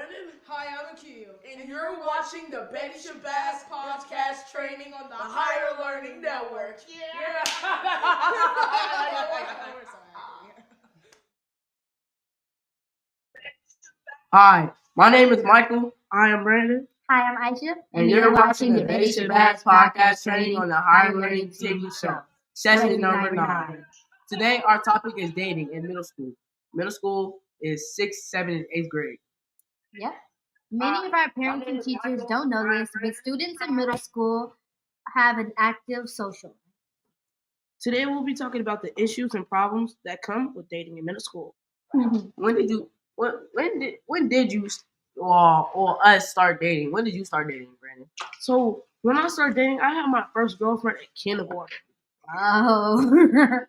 Brandon. Hi, I'm Akil. And you're watching the Betty Shabazz podcast training on the Higher Learning Network. Yeah. Hi, my name is Michael. I am Brandon. Hi, I'm Aisha. And you're watching the Betty Shabazz podcast training on the Higher Learning TV show, session number 9. Today, our topic is dating in middle school. Middle school is 6th, 7th, and 8th grade. Yep. Many of our parents and teachers don't know this, but students in middle school have an active social. Today, we'll be talking about the issues and problems that come with dating in middle school. When did you or us start dating? When did you start dating, Brandon? So when I started dating, I had my first girlfriend at kindergarten. Oh,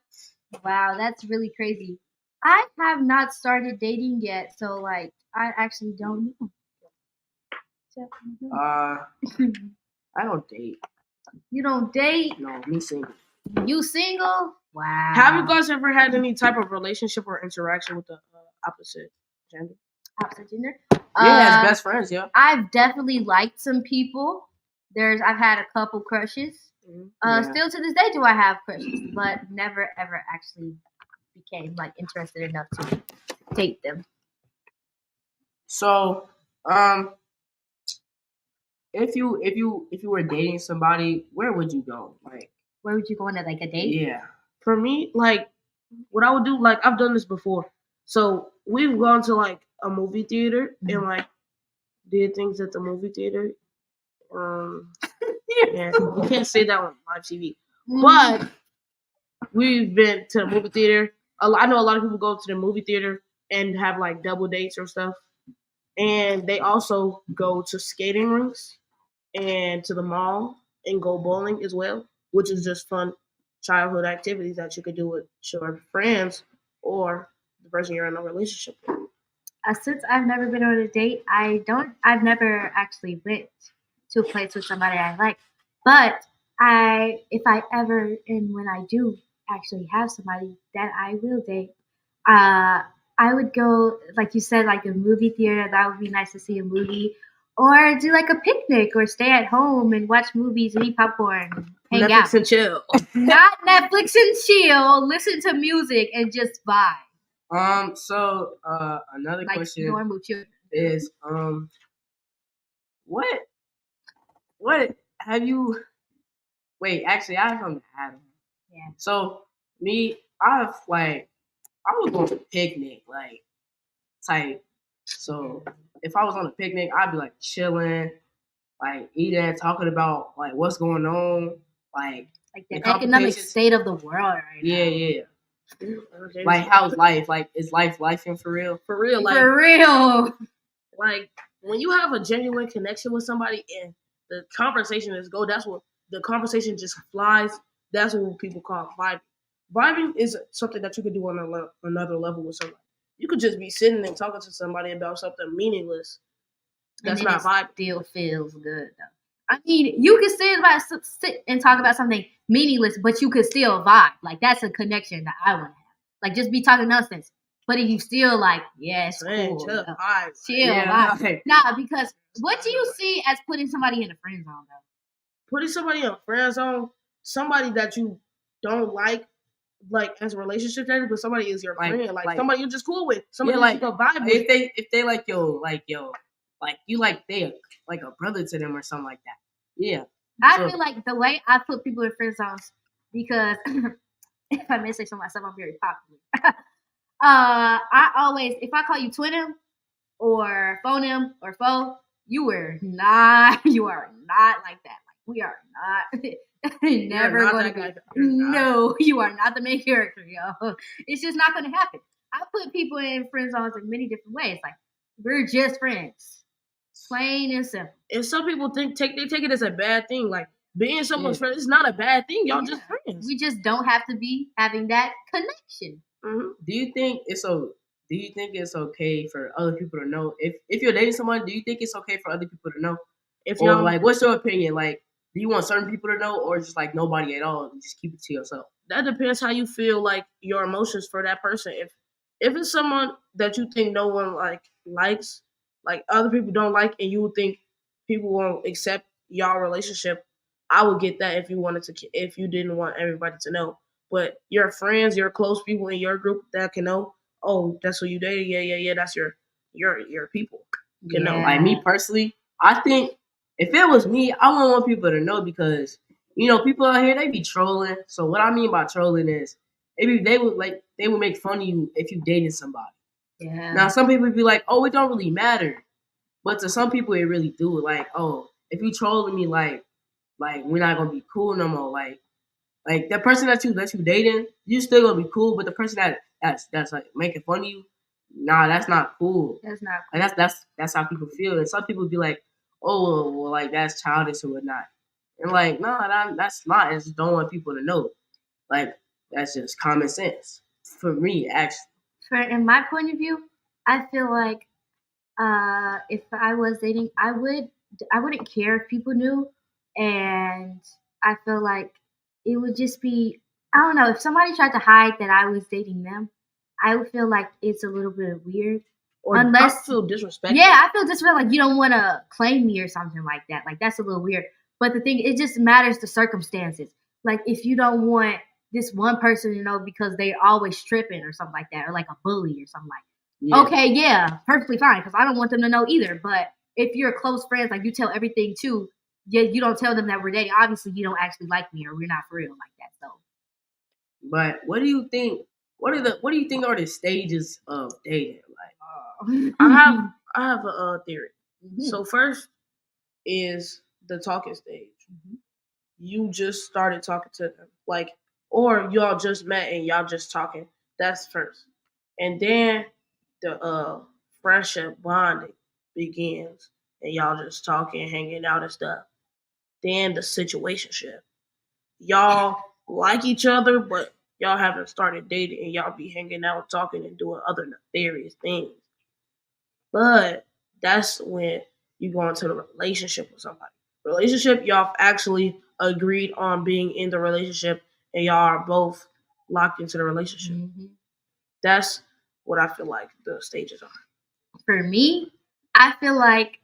wow, that's really crazy. I have not started dating yet, so I actually don't know. I don't date. You don't date? No, me single. You single? Wow. Have you guys ever had any type of relationship or interaction with the opposite gender? Opposite gender? Yeah, as best friends, yeah. I've definitely liked some people. I've had a couple crushes. Still to this day do I have crushes, but never ever actually became interested enough to date them. So, if you were dating somebody, where would you go? Where would you go on a date? Yeah. For me, what I would do, I've done this before. So we've gone to a movie theater and did things at the movie theater. Yeah, you can't say that on live TV. But we've been to the movie theater. I know a lot of people go to the movie theater and have double dates or stuff. And they also go to skating rinks and to the mall and go bowling as well, which is just fun childhood activities that you could do with your friends or the person you're in a relationship with. Since I've never been on a date, I've never actually went to a place with somebody I like. But if I ever and when I do actually have somebody that I will date, I would go, like you said, a movie theater. That would be nice to see a movie. Or do a picnic or stay at home and watch movies and eat popcorn and hang Netflix out. And chill. Not Netflix and chill. Listen to music and just vibe. So another question normal children. is what have you? Wait, actually, I have something to add on. Yeah. So me, I was going to a picnic type. So if I was on a picnic, I'd be chilling, eating, talking about what's going on, the economic state of the world right now. Yeah. How's life? Is life lifing for real? For real. For real. When you have a genuine connection with somebody and the conversation is that's what the conversation just flies. That's what people call vibing. Vibing is something that you could do on another level with somebody. You could just be sitting and talking to somebody about something meaningless. That's not vibing. Still feels good though. I mean, you can sit and talk about something meaningless, but you could still vibe. That's a connection that I want to have. Just be talking nonsense, but if you still it's cool. Chill, vibe. Nah, because what do you see as putting somebody in a friend zone though? Putting somebody in a friend zone, somebody that you don't like as a relationship status, but somebody is your friend, somebody you're just cool with, somebody you can vibe with. If they you they a brother to them or something like that. Yeah. I feel the way I put people in friend zones, because if I may say so myself, I'm very popular. I always, if I call you twin him or phone him or foe, you are not like that. We are not. Never going to be. No, you are not the main character, yo. It's just not going to happen. I put people in friend zones in many different ways. We're just friends. Plain and simple. And some people take it as a bad thing. Being someone's friend is not a bad thing. Y'all just friends. We just don't have to be having that connection. Mm-hmm. Do you think it's okay for other people to know if you're dating someone? Do you think it's okay for other people to know? What's your opinion? Do you want certain people to know, or just nobody at all? You just keep it to yourself. That depends how you feel your emotions for that person. If it's someone that you think no one likes, like other people don't like, and you would think people won't accept y'all relationship. I would get that if you didn't want everybody to know. But your friends, your close people in your group that can know, oh, that's who you dated. Yeah. That's your people. Can know. Like me personally, I think if it was me, I wouldn't want people to know because people out here they be trolling. So what I mean by trolling is they would make fun of you if you dated somebody. Yeah. Now some people be like, oh, it don't really matter, but to some people it really do. Like, oh, if you trolling me, like we're not gonna be cool no more. Like that person that you dating, you still gonna be cool, but the person that's like making fun of you, nah, that's not cool. That's not cool. And that's how people feel. And some people be like, oh, well, like that's childish or whatnot. And like, no, that's not. I just don't want people to know. Like that's just common sense for me, actually. In my point of view, I feel like if I was dating, I wouldn't care if people knew, and I feel like it would just be, I don't know, if somebody tried to hide that I was dating them, I would feel like it's a little bit weird. Or unless I feel disrespected. Yeah, I feel disrespected, like you don't want to claim me or something like that. Like that's a little weird. But the thing, it just matters the circumstances. Like if you don't want this one person to know because they're always tripping or something like that, or like a bully or something like that. Okay, yeah, perfectly fine, because I don't want them to know either. But if you're close friends, like you tell everything too, you don't tell them that we're dating. Obviously, you don't actually like me, or we're not for real like that. So, but what do you think? What do you think are the stages of dating? Like, I have a theory. Mm-hmm. So first is the talking stage. Mm-hmm. You just started talking to them, like, or y'all just met and y'all just talking. That's first, and then the friendship bonding begins, and y'all just talking, hanging out and stuff. Then the situationship. Y'all like each other, but y'all haven't started dating, and y'all be hanging out, talking, and doing other nefarious things. But that's when you go into the relationship with somebody. Relationship, y'all actually agreed on being in the relationship, and y'all are both locked into the relationship. Mm-hmm. That's what I feel like the stages are. For me, I feel like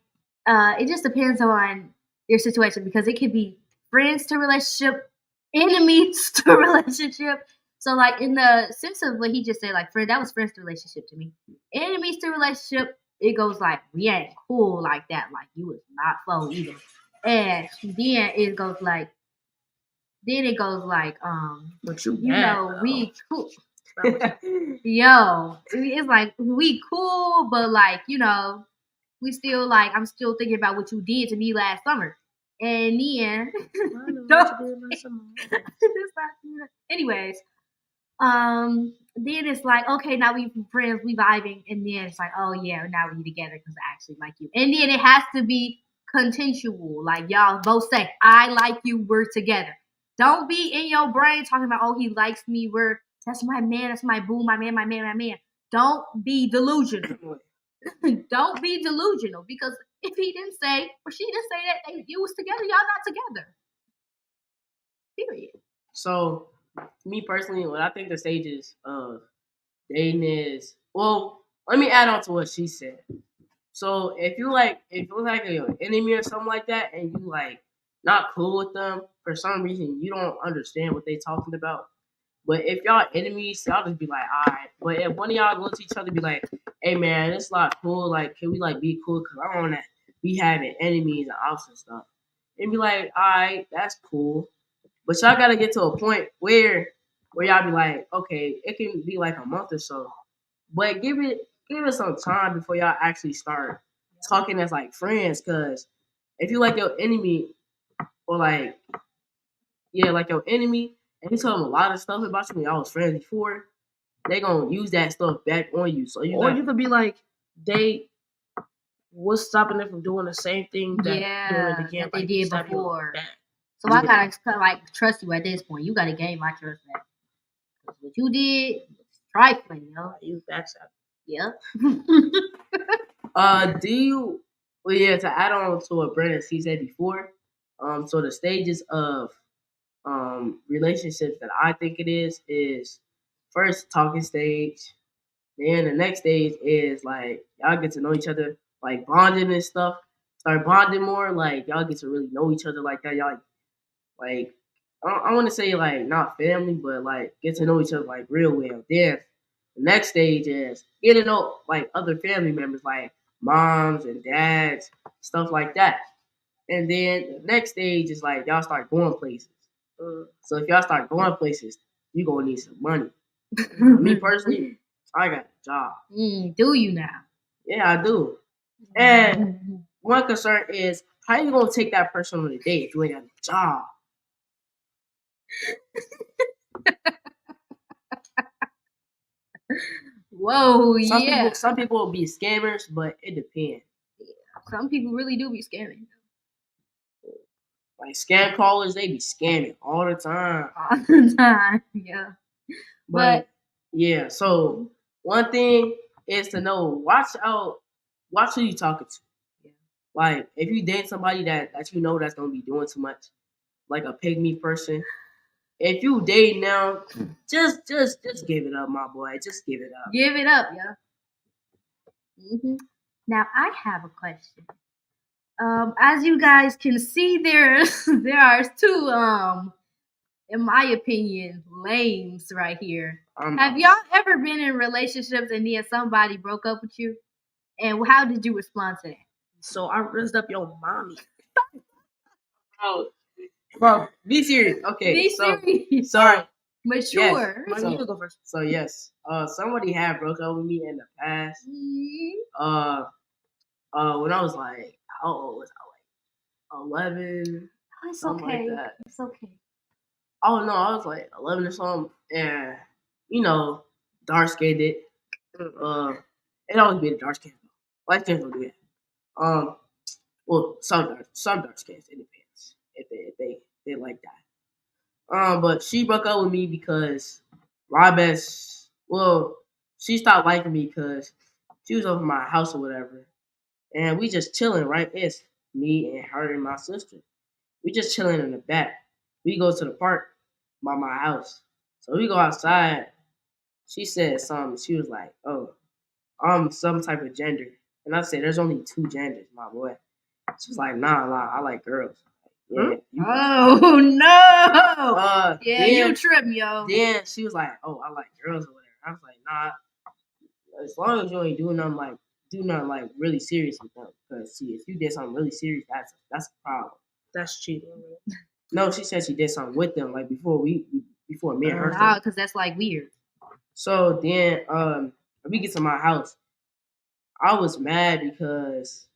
it just depends on your situation, because it could be friends to relationship, enemies to relationship. So like in the sense of what he just said, like friend, that was friends to relationship to me. Enemies to relationship, it goes like we ain't cool like that. Like you was not flow either. And then it goes like but you know, we cool. Yo, it's like we cool, but like, we still like, I'm still thinking about what you did to me last summer. And then anyways, then it's like, okay, now we friends, we vibing, and then it's like, oh yeah, now we together because I actually like you. And then it has to be consensual. Like y'all both say, I like you, we're together. Don't be in your brain talking about, oh, he likes me, that's my man, that's my boo, my man. Don't be delusional. Don't be delusional, because if he didn't say or she didn't say that you was together, y'all not together. Period. So, me personally, what I think the stages of dating is, well, let me add on to what she said. So, if you're like an enemy or something like that, and you like not cool with them for some reason, you don't understand what they talking about. But if y'all enemies, y'all just be like, all right. But if one of y'all go to each other, be like, hey man, it's not cool. Like, can we like be cool? Cause I don't want to be having enemies and ops and stuff. And be like, all right, that's cool. But y'all gotta get to a point where y'all be like, okay, it can be like a month or so, but give it some time before y'all actually start talking as like friends. Cause if you like your enemy, or like your enemy, and you tell them a lot of stuff about you when y'all was friends before, they gonna use that stuff back on you. So you could be like, what's stopping them from doing the same thing that doing it again, that they did before. So I gotta like trust you at this point. You gotta gain my trust back. What you did was trifling, You backstab. Yeah. To add on to what Brandon said before, so the stages of relationships that I think it is first talking stage, then the next stage is like y'all get to know each other like bonding and stuff, start bonding more, like y'all get to really know each other like that. Y'all like I want to say like not family, but like get to know each other like real well. Then the next stage is getting to know like other family members, like moms and dads, stuff like that. And then the next stage is like y'all start going places. So if y'all start going places, you gonna need some money. Me personally, I got a job. Do you now? Yeah, I do. And one concern is how you gonna take that person on a date if you ain't got a job? Whoa, Some people will be scammers, but it depends. Some people really do be scamming. Like scam callers, they be scamming all the time. All the time, yeah. But yeah, so one thing is to know, watch who you talking to. Yeah. Like if you date somebody that you know that's gonna be doing too much, like a pygmy person. If you date now, just give it up, my boy. Just give it up. Give it up, yeah. Now I have a question. As you guys can see, there are two in my opinion, lames right here. Have y'all ever been in relationships and then somebody broke up with you? And how did you respond to that? So I raised up your mommy. Bro, be serious. Okay, be serious. So mature. Yes, you go first. So yes, somebody had broke up with me in the past. When I was like, how old was I? Like 11. Oh, it's okay. Like that. It's okay. Oh no, I was like 11 or something, and dark skinned it. It always be the dark skin. Light skins don't do that. Well, some dark skins, it depends if they like that. But she broke up with me because she stopped liking me because she was over my house or whatever, and we just chilling, right? It's me and her and my sister. We just chilling in the back. We go to the park by my house. So we go outside. She said something. She was like, "Oh, I'm some type of gender," and I said, "There's only two genders, my boy." She was like, "Nah, I like girls." Yeah. Oh no! Yeah, you trip, yo. Then she was like, "Oh, I like girls or whatever." I was like, "Nah, as long as you ain't doing nothing like really serious with them. Because see, if you did something really serious, that's a problem. That's cheating." No, she said she did something with them like before me and her. Wow, because that's like weird. So then, we get to my house. I was mad because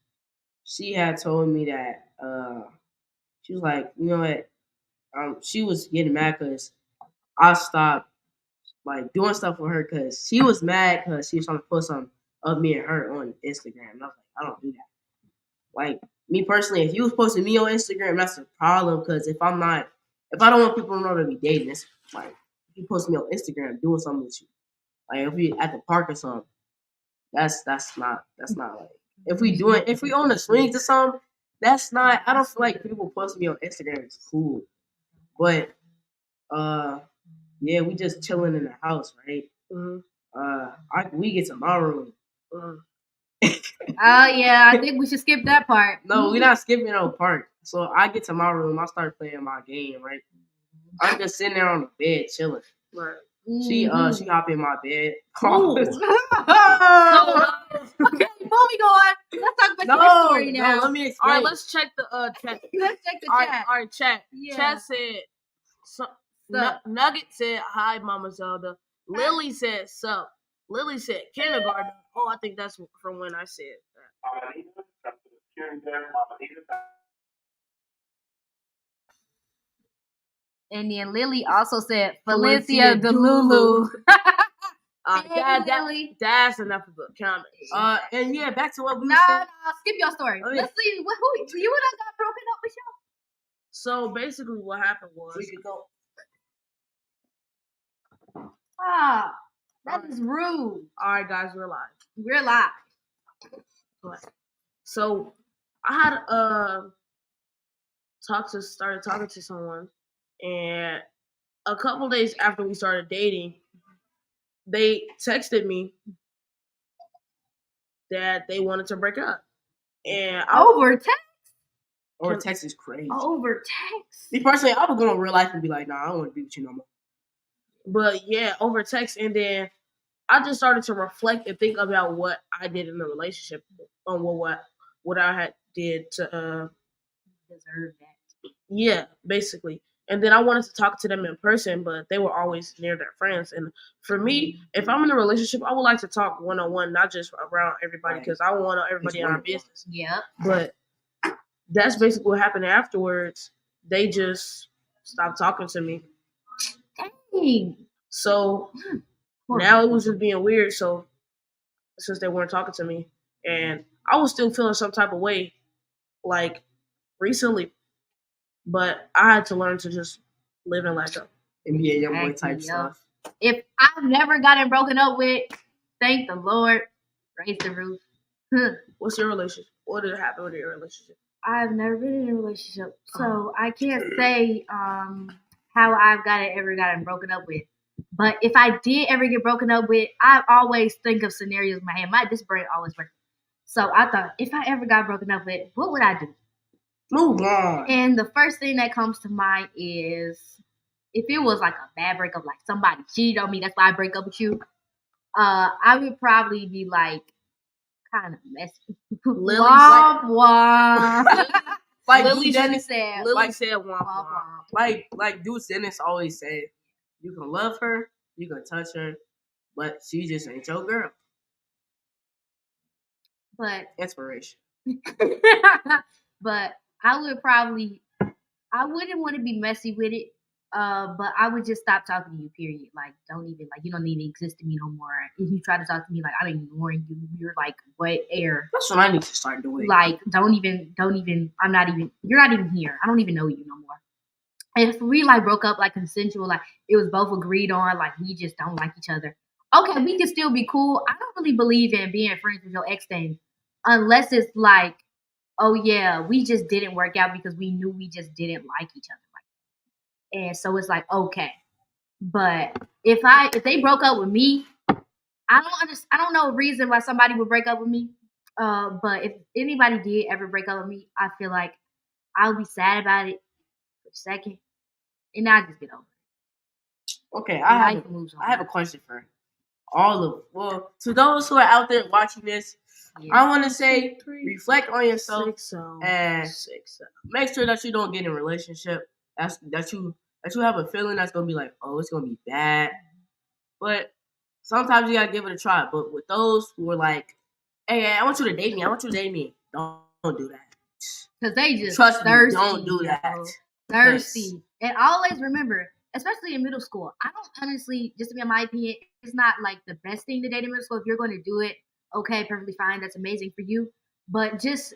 she had told me that she was like, you know what? She was getting mad because I stopped like doing stuff with her because she was mad because she was trying to put something of me and her on Instagram. And I was like, I don't do that. Like me personally, if you was posting me on Instagram, that's a problem because if I don't want people to know that we dating, it's like if you post me on Instagram doing something with you, like if we at the park or something, that's not like if we on the swings or something, that's not. I don't feel like people posting me on Instagram is cool, but yeah, we just chilling in the house, right? We get to my room. Oh yeah, I think we should skip that part. No, we're not skipping no part. So I get to my room, I start playing my game, right? I'm just sitting there on the bed chilling. Right. She hop in my bed. Okay, moving on. Let's talk about your story now. No, let me explain. All right, let's check the chat. Let's check the chat. All right, chat. Yeah. Chat said, Nugget said, "Hi, Mama Zelda." Lily said, "Sup." Lily said, "Kindergarten." Oh, I think that's from when I said that. And then Lily also said, Felicia Delulu. That's enough of the comments. And yeah, back to what we said. No, skip your story. Let's see. Who you and I got broken up with y'all? So basically, what happened was we could go. Ah, that is rude. All right, guys, we're live. We're live. So I had started talking to someone, and a couple days after we started dating, they texted me that they wanted to break up. And over text. Or text is crazy. Over text. Me personally, I would go in real life and be like, nah, I don't want to be with you no more. But yeah, over text, and then I just started to reflect and think about what I did in the relationship, on what I did to deserve that. Yeah, basically. And then I wanted to talk to them in person, but they were always near their friends. And for me, if I'm in a relationship, I would like to talk one-on-one, not just around everybody, because I want everybody in our business. Yeah. But that's basically what happened afterwards. They just stopped talking to me. Dang. So now it was just being weird. So since they weren't talking to me, and I was still feeling some type of way, like recently, but I had to learn to just live and let go. NBA YoungBoy type stuff. If I've never gotten broken up with, thank the Lord. Raise the roof. What's your relationship? What did happen with your relationship? I've never been in a relationship, so I can't say how I've ever gotten broken up with. But if I did ever get broken up with, I always think of scenarios in my head. This brain always works. So I thought, if I ever got broken up with, what would I do? Move on. And the first thing that comes to mind is, if it was like a bad breakup, like somebody cheated on me, that's why I break up with you, I would probably be like, kind of messy. Lily like Lily Dennis said. Lily said womp womp. Like Dude Dennis always said, you can love her, you can touch her, but she just ain't your girl. But inspiration. But I wouldn't want to be messy with it. But I would just stop talking to you, period. Like, you don't even exist to me no more. If you try to talk to me, like, I'm ignoring you. You're like wet air. That's what I need to start doing. Like, you're not even here. I don't even know you no more. And if we like broke up like consensual, like it was both agreed on, like we just don't like each other. Okay, we can still be cool. I don't really believe in being friends with your ex thing, unless it's like, oh yeah, we just didn't work out because we knew we just didn't like each other. And so it's like, okay. But if they broke up with me, I don't know a reason why somebody would break up with me. But if anybody did ever break up with me, I feel like I'll be sad about it for a second, and I'll just get over it. Okay, I have a question for to those who are out there watching this. Yeah. I want to say, reflect on yourself and make sure that you don't get in a relationship that you have a feeling that's gonna be like, oh, it's gonna be bad. But sometimes you gotta give it a try. But with those who are like, hey, I want you to date me. Don't do that. Because they just trust thirsty. Me, don't do that. Thirsty. And always remember, especially in middle school, I don't honestly, just to be in my opinion, it's not like the best thing to date in middle school. If you're going to do it, okay, perfectly fine. That's amazing for you. But just,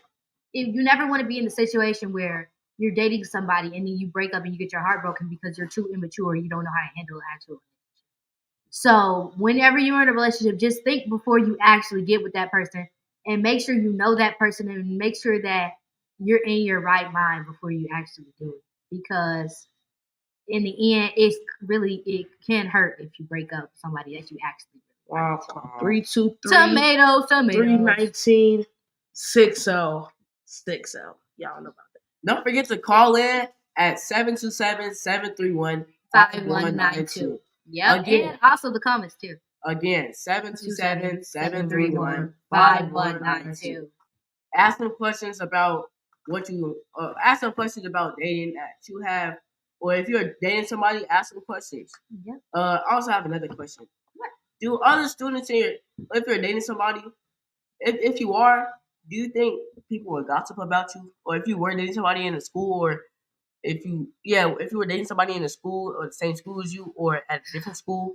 if you never want to be in the situation where you're dating somebody and then you break up and you get your heart broken because you're too immature, you don't know how to handle an actual relationship. So whenever you're in a relationship, just think before you actually get with that person and make sure you know that person and make sure that you're in your right mind before you actually do it. Because in the end, it can hurt if you break up with somebody that you actually wow. 323 tomatoes 319 60 y'all know about that. Don't forget to call in at 727-731-5192. Yep. Again, and also the comments too. Again, 727-731-5192. Ask them questions about ask them questions about dating that you have, or if you're dating somebody, ask them questions. Yep. I also have another question. What? Do other students if you're dating somebody, if you are, do you think people will gossip about you? Or if you were dating somebody in a school, or if you were dating somebody in a school or the same school as you, or at a different school,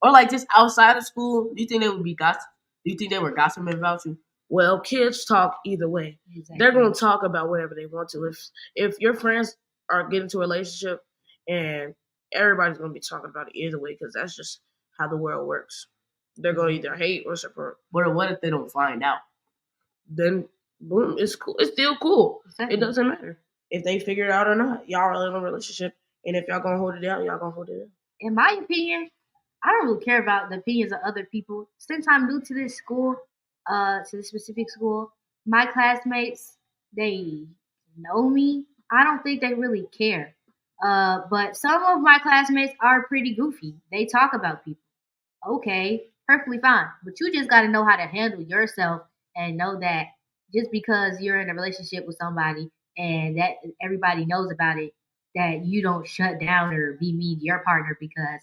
or like just outside of school, do you think they would be gossip? Do you think they were gossiping about you? Well, kids talk either way. Exactly. They're going to talk about whatever they want to. If your friends are getting into a relationship, and everybody's going to be talking about it either way, because that's just how the world works. They're going to either hate or support. But what if they don't find out? Then, boom, it's cool. It's still cool. Exactly. It doesn't matter if they figure it out or not. Y'all are in a relationship, and if y'all going to hold it down, y'all going to hold it down. In my opinion, I don't really care about the opinions of other people. Since I'm new to this school, to this specific school, my classmates, they know me. I don't think they really care. But some of my classmates are pretty goofy. They talk about people. Okay, perfectly fine. But you just got to know how to handle yourself and know that just because you're in a relationship with somebody and that everybody knows about it, that you don't shut down or be mean to your partner because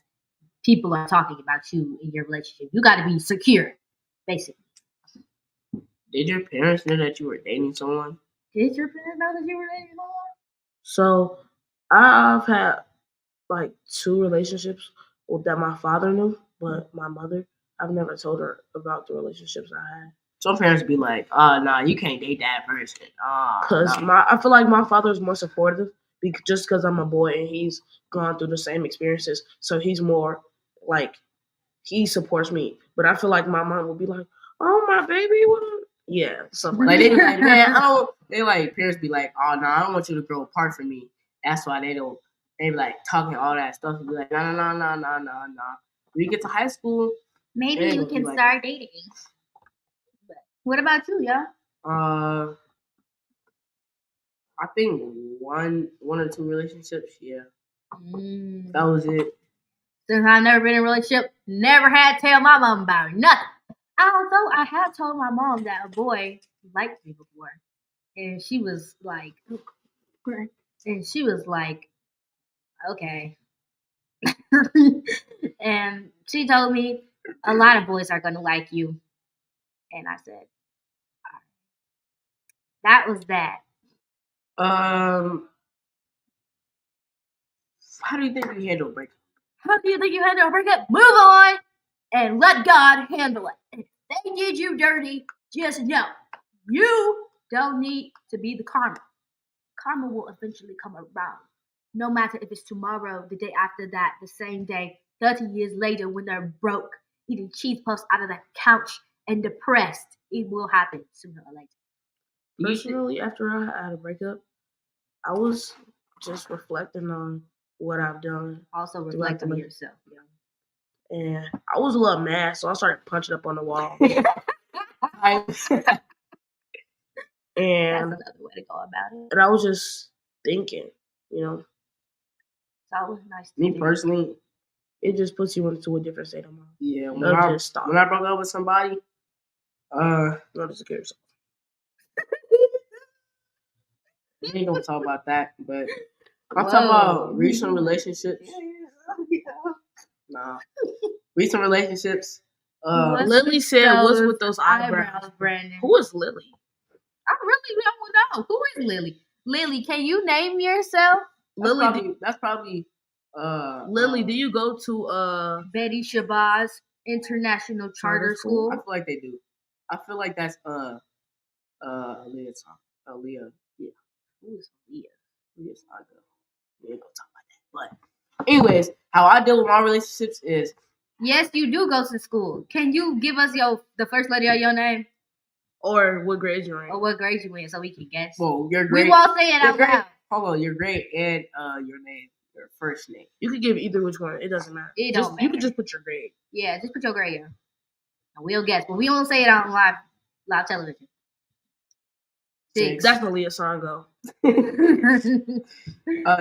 people are talking about you in your relationship. You got to be secure, basically. Did your parents know that you were dating someone? Did your parents know that you were dating someone? So I've had like 2 relationships that my father knew, but my mother, I've never told her about the relationships I had. Some parents be like, "Oh, nah, you can't date that person." Because I feel like my father is more supportive just because I'm a boy and he's gone through the same experiences. So he's more like, he supports me. But I feel like my mom would be like, "Oh, my baby, what?" Yeah, something like they be like, man, I don't. They like parents be like, "Oh, no, I don't want you to grow apart from me." That's why they don't. They be like talking all that stuff and be like, "No, no, no, no, no, no, no." When you get to high school, maybe you can start dating. But what about you, y'all? I think one or 2 relationships. Yeah, that was it. Since I've never been in a relationship, never had to tell my mom about nothing. Although I have told my mom that a boy liked me before, and she was like, okay. And she told me a lot of boys are gonna like you, and I said, that was that. How do you think you handle a breakup? How do you think you handle a breakup? Move on and let God handle it. If they did you dirty, just know you don't need to be the karma. Karma will eventually come around. No matter if it's tomorrow, the day after that, the same day, 30 years later when they're broke, eating cheese puffs out of the couch and depressed, it will happen sooner or later. Personally, after I had a breakup, I was just reflecting on what I've done. Also reflecting on yourself. And I was a little mad, so I started punching up on the wall. And that's another way to go about it. And I was just thinking, It's always nice to Me personally, it just puts you into a different state of mind. Yeah, when I broke up with somebody, not to secure yourself. We ain't gonna talk about that, but I'm talking about recent relationships. Nah, recent relationships. Lily said, "What's with those eyebrows, Brandon? Who is Lily? I really don't know. Who is Lily? Lily, can you name yourself? That's probably. Lily, do you go to Betty Shabazz International Charter School? I feel like they do. I feel like that's Aaliyah. Aaliyah. Yeah. Who is Aaliyah? We ain't gonna talk about that. But anyways, how I deal with my relationships is. Yes, you do go to school. Can you give us the first letter of your name? Or what grade you're in? Or what grade you in, so we can guess. Well, your grade. We won't say it out loud. Hold on, your grade and your name, your first name. You could give either which one. It doesn't matter. It don't matter. You can just put your grade. Yeah, just put your grade in. And we'll guess, but we won't say it on live television. 6. Definitely a song go.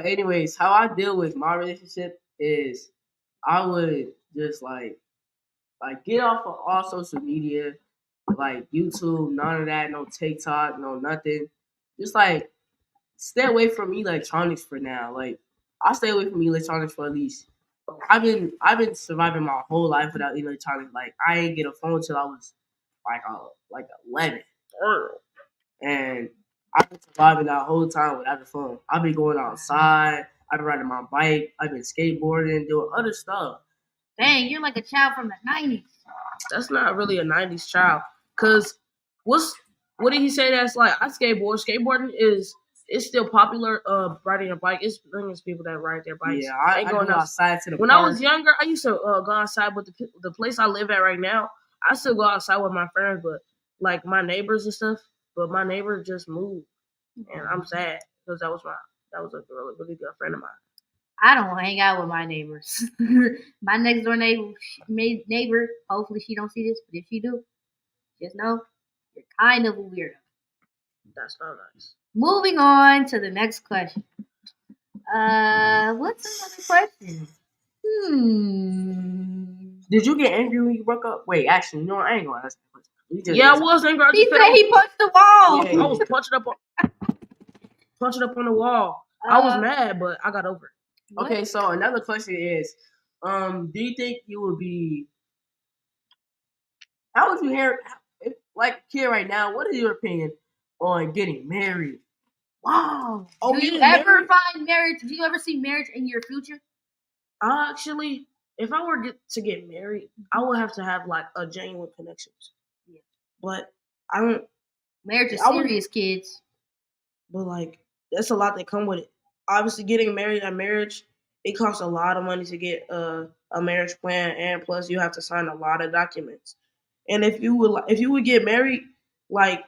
Anyways, how I deal with my relationship is I would just like get off of all social media, like YouTube, none of that, no TikTok, no nothing. Just like stay away from electronics for now. Like I stay away from electronics for at least. I've been surviving my whole life without electronics. Like I ain't get a phone till I was like 11, and I've been surviving that whole time without a phone. I've been going outside. I've been riding my bike. I've been skateboarding, doing other stuff. Dang, you're like a child from the 90s. That's not really a 90s child. Cause what did he say? That's like I skateboard. Skateboarding it's still popular. Riding a bike. It's millions of people that ride their bikes. Yeah, I go outside to the When park. I was younger, I used to go outside. But the place I live at right now, I still go outside with my friends. But like my neighbors and stuff. But my neighbor just moved, and I'm sad because that was a really good friend of mine. I don't hang out with my neighbors. My next door neighbor, hopefully she don't see this, but if she do, just know you're kind of a weirdo. That's not nice. Moving on to the next question. What's another question? Did you get angry when you broke up? Wait, actually, no, I ain't gonna ask that question. Yeah, I was angry. He said he punched the wall. Yeah, I was punching up on the wall. I was mad, but I got over it. Okay, so another question is, do you think you would be? How would you hear? Like here right now, what is your opinion on getting married? Wow. Oh, do you ever find marriage? Do you ever see marriage in your future? Actually, if I were to get married, I would have to have like a genuine connections. Yeah. But I don't. Marriage is serious, kids. But like, that's a lot that come with it. Obviously, getting married at marriage, it costs a lot of money to get a marriage plan, and plus you have to sign a lot of documents. And if you would get married, like,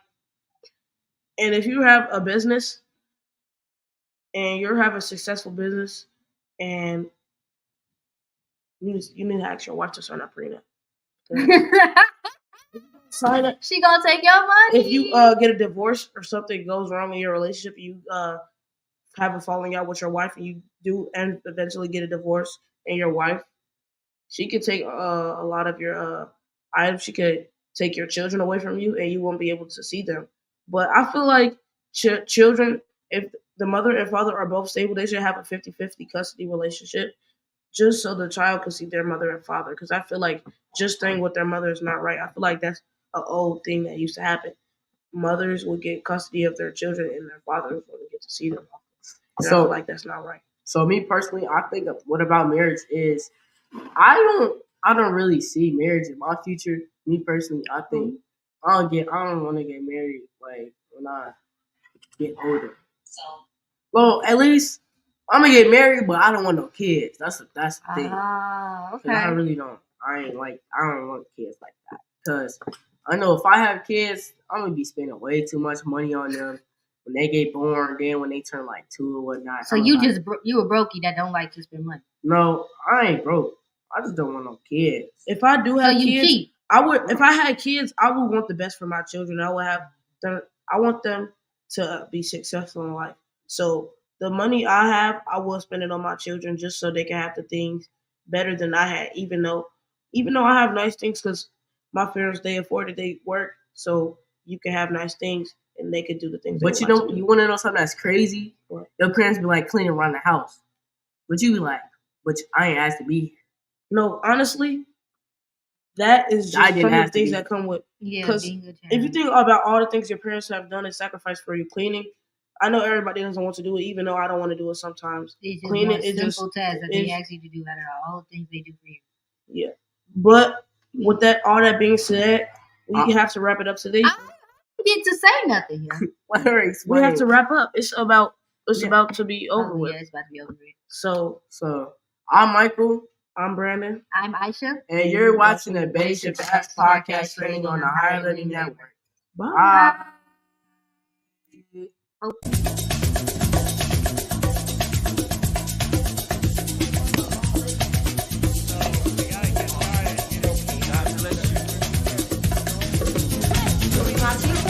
and if you have a business, and you have a successful business, and you need to ask your wife to sign a prenup. Sign up. She gonna take your money. If you get a divorce or something goes wrong in your relationship, you have a falling out with your wife, and you do and eventually get a divorce, and your wife, she could take a lot of your items. She could take your children away from you, and you won't be able to see them. But I feel like children, if the mother and father are both stable, they should have a 50-50 custody relationship, just so the child can see their mother and father. Because I feel like just staying with their mother is not right. I feel like that's an old thing that used to happen. Mothers would get custody of their children, and their fathers wouldn't get to see them. And so I feel like that's not right. So me personally, I think what about marriage is I don't really see marriage in my future. Me personally, I think I don't want to get married like when I get older. So, well, at least I'm gonna get married, but I don't want no kids. That's the thing. Okay. I really don't. I don't want kids like that because I know if I have kids, I'm gonna be spending way too much money on them when they get born. Then when they turn like 2 or whatnot. So you a brokey that don't like to spend money? No, I ain't broke. I just don't want no kids. If I do have kids, I would. If I had kids, I would want the best for my children. I would have them. I want them to be successful in life. So the money I have, I will spend it on my children just so they can have the things better than I had. Even though I have nice things, because my parents, they afford it, they work, so you can have nice things and they could do the things. But you want to know something that's crazy? What? Your parents be like cleaning around the house, but you be like, but I ain't asked to be here. No, honestly, that is just some of the things that come with. Because if you think about all the things your parents have done and sacrificed for you, cleaning, I know everybody doesn't want to do it, even though I don't want to do it sometimes. It's just cleaning is simple tasks that they ask you to do out of all the things they do for you. Yeah, but with all that being said, we have to wrap it up today. I don't get to say nothing here. We have to wrap up. It's about to be over with. Yeah, it's about to be over with. So I'm Michael. I'm Brandon. I'm Aisha. And you're watching the Betty Shabazz podcast training on the Higher Learning Network. Bye. Oh.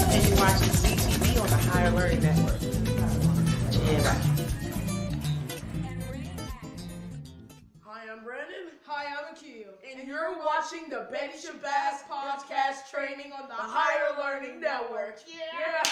And you're watching CTV on the Higher Learning Network. Yeah. Hi, I'm Brandon. Hi, I'm Akil. And you're watching the Betty Shabazz podcast training on the Higher Learning Network. Yeah.